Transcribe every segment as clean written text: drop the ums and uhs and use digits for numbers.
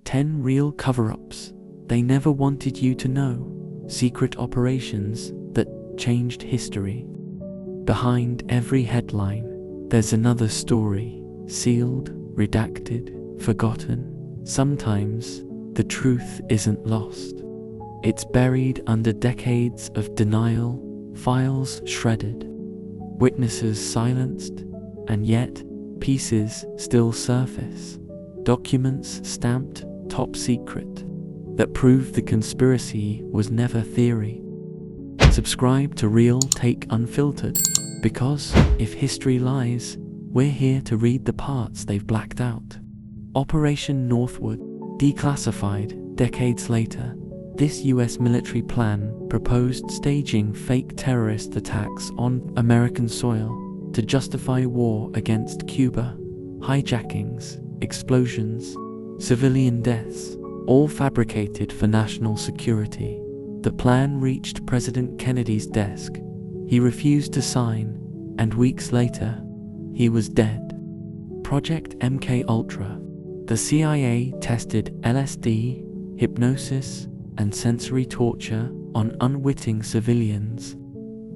10 real cover-ups they never wanted you to know. Secret operations that changed history. Behind every headline, there's another story. Sealed, redacted, forgotten. Sometimes, the truth isn't lost. It's buried under decades of denial, files shredded, witnesses silenced, and yet, pieces still surface. Documents stamped top secret that prove the conspiracy was never theory. Subscribe to Real Take Unfiltered, because if history lies, we're here to read the parts they've blacked out. Operation Northwood, declassified decades later. This US military plan proposed staging fake terrorist attacks on American soil to justify war against Cuba. Hijackings, explosions, civilian deaths, all fabricated for national security. The plan reached President Kennedy's desk. He refused to sign, and weeks later, he was dead. Project MKUltra. The CIA tested LSD, hypnosis, and sensory torture on unwitting civilians.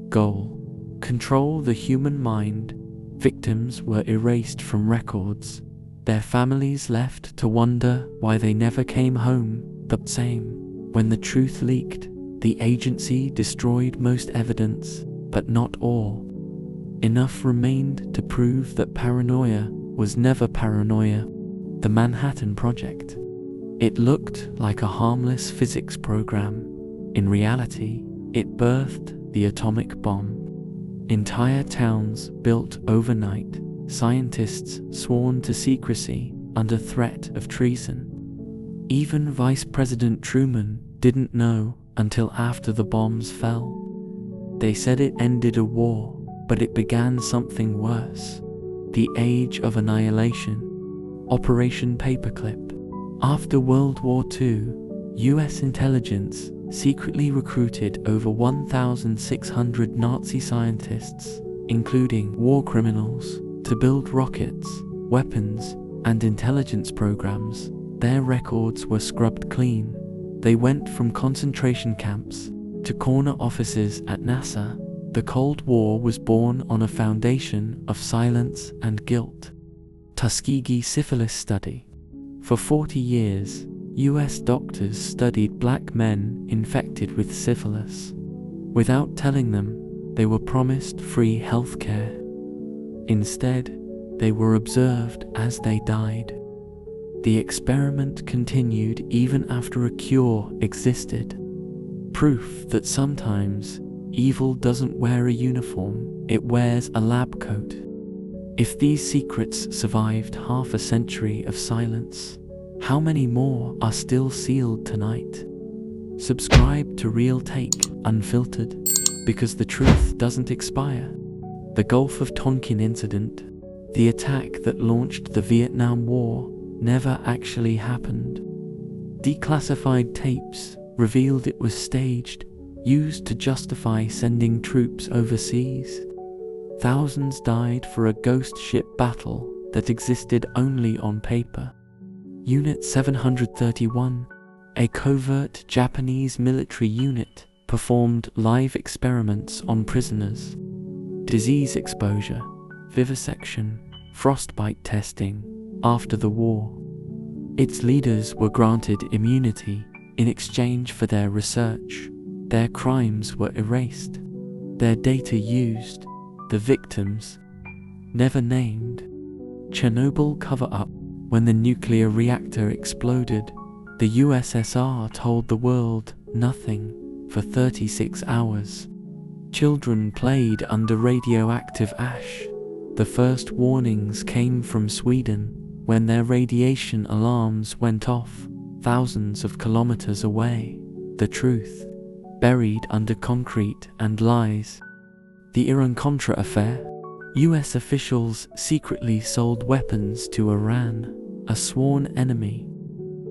Goal: control the human mind. Victims were erased from records. Their families left to wonder why they never came home the same. When the truth leaked, the agency destroyed most evidence, but not all. Enough remained to prove that paranoia was never paranoia. The Manhattan Project. It looked like a harmless physics program. In reality, it birthed the atomic bomb. Entire towns built overnight. Scientists sworn to secrecy under threat of treason. Even Vice President Truman didn't know until after the bombs fell. They said it ended a war, but it began something worse. The Age of Annihilation. Operation Paperclip. After World War II, US intelligence secretly recruited over 1,600 Nazi scientists, including war criminals, to build rockets, weapons, and intelligence programs. Their records were scrubbed clean. They went from concentration camps to corner offices at NASA. The Cold War was born on a foundation of silence and guilt. Tuskegee Syphilis Study. For 40 years, US doctors studied black men infected with syphilis. Without telling them, they were promised free health care. Instead, they were observed as they died. The experiment continued even after a cure existed. Proof that sometimes evil doesn't wear a uniform, it wears a lab coat. If these secrets survived half a century of silence, how many more are still sealed tonight? Subscribe to Real Take Unfiltered, because the truth doesn't expire. The Gulf of Tonkin incident, the attack that launched the Vietnam War, never actually happened. Declassified tapes revealed it was staged, used to justify sending troops overseas. Thousands died for a ghost ship battle that existed only on paper. Unit 731, a covert Japanese military unit, performed live experiments on prisoners. Disease exposure, vivisection, frostbite testing after the war. Its leaders were granted immunity in exchange for their research. Their crimes were erased, their data used, the victims never named. Chernobyl cover-up. When the nuclear reactor exploded, the USSR told the world nothing for 36 hours. Children played under radioactive ash. The first warnings came from Sweden when their radiation alarms went off thousands of kilometers away. The truth, buried under concrete and lies. The Iran-Contra affair. US officials secretly sold weapons to Iran, a sworn enemy,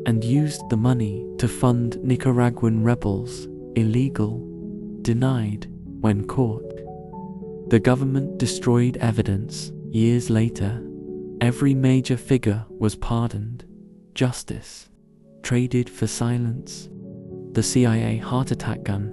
and used the money to fund Nicaraguan rebels. Illegal. Denied when caught. The government destroyed evidence. Years later, every major figure was pardoned. Justice. traded for silence. The CIA heart attack gun,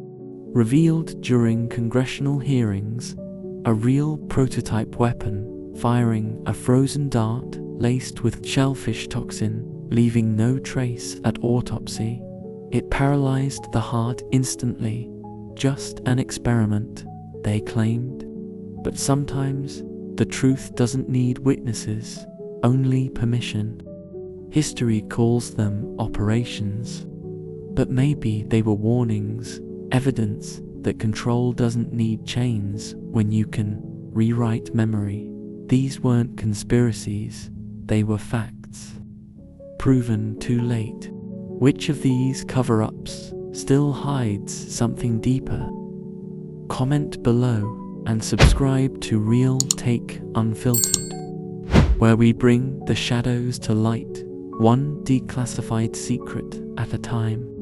revealed during congressional hearings, a real prototype weapon firing a frozen dart laced with shellfish toxin, leaving no trace at autopsy. It paralyzed the heart instantly. Just an experiment, they claimed. But sometimes the truth doesn't need witnesses, only permission. History calls them operations. But maybe they were warnings, evidence that control doesn't need chains when you can rewrite memory. These weren't conspiracies, they were facts. Proven too late. Which of these cover-ups still hides something deeper? Comment below and subscribe to Real Take Unfiltered, where we bring the shadows to light, one declassified secret at a time.